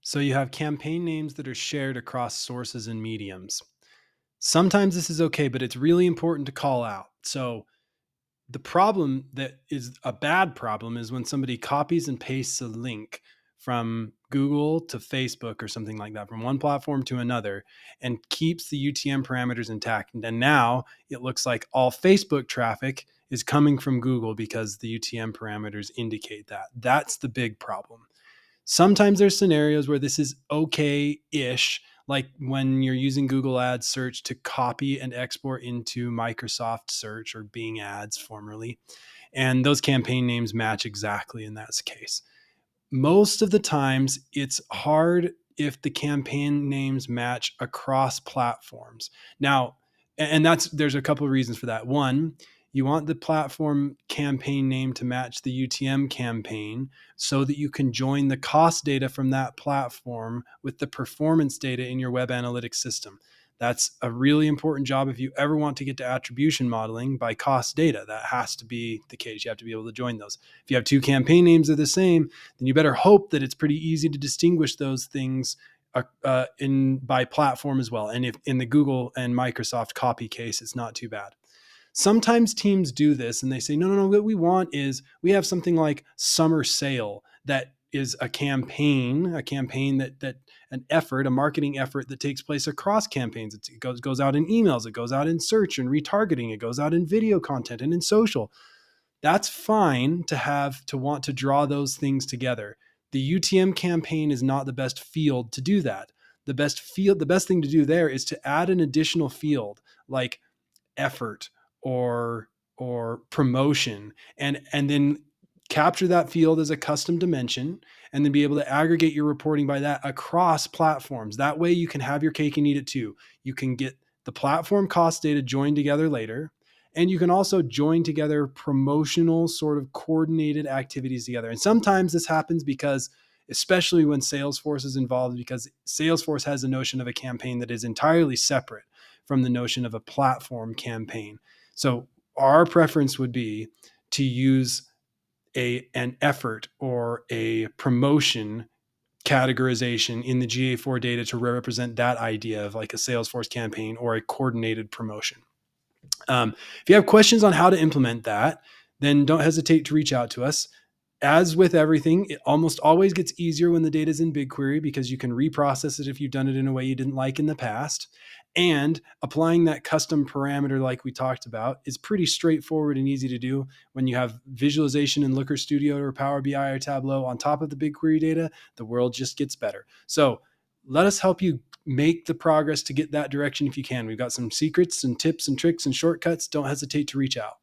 So you have campaign names that are shared across sources and mediums. Sometimes this is okay, but it's really important to call out. So the problem that is a bad problem is when somebody copies and pastes a link from Google to Facebook or something like that, from one platform to another, and keeps the UTM parameters intact. And now it looks like all Facebook traffic is coming from Google because the UTM parameters indicate that. That's the big problem. Sometimes there's scenarios where this is okay-ish, like when you're using Google Ads search to copy and export into Microsoft Search or Bing Ads formerly, and those campaign names match exactly in that case. Most of the times it's hard if the campaign names match across platforms. Now, and there's a couple of reasons for that. One, you want the platform campaign name to match the UTM campaign so that you can join the cost data from that platform with the performance data in your web analytics system. That's a really important job if you ever want to get to attribution modeling by cost data. That has to be the case. You have to be able to join those. If you have two campaign names that are the same, then you better hope that it's pretty easy to distinguish those things by platform as well. And if in the Google and Microsoft copy case, it's not too bad. Sometimes teams do this and they say, no, what we want is we have something like summer sale that is a campaign that an effort, a marketing effort that takes place across campaigns. It goes out in emails, it goes out in search and retargeting, it goes out in video content and in social. That's fine to want to draw those things together. The UTM campaign is not the best field to do that. The best thing to do there is to add an additional field like effort or promotion, and then capture that field as a custom dimension, and then be able to aggregate your reporting by that across platforms. That way you can have your cake and eat it too. You can get the platform cost data joined together later, and you can also join together promotional sort of coordinated activities together. And sometimes this happens because, especially when Salesforce is involved, because Salesforce has a notion of a campaign that is entirely separate from the notion of a platform campaign. So our preference would be to use an effort or a promotion categorization in the GA4 data to represent that idea of like a Salesforce campaign or a coordinated promotion. If you have questions on how to implement that, then don't hesitate to reach out to us. As with everything, it almost always gets easier when the data is in BigQuery because you can reprocess it if you've done it in a way you didn't like in the past. And applying that custom parameter like we talked about is pretty straightforward and easy to do. When you have visualization in Looker Studio or Power BI or Tableau on top of the BigQuery data, the world just gets better. So let us help you make the progress to get that direction if you can. We've got some secrets and tips and tricks and shortcuts. Don't hesitate to reach out.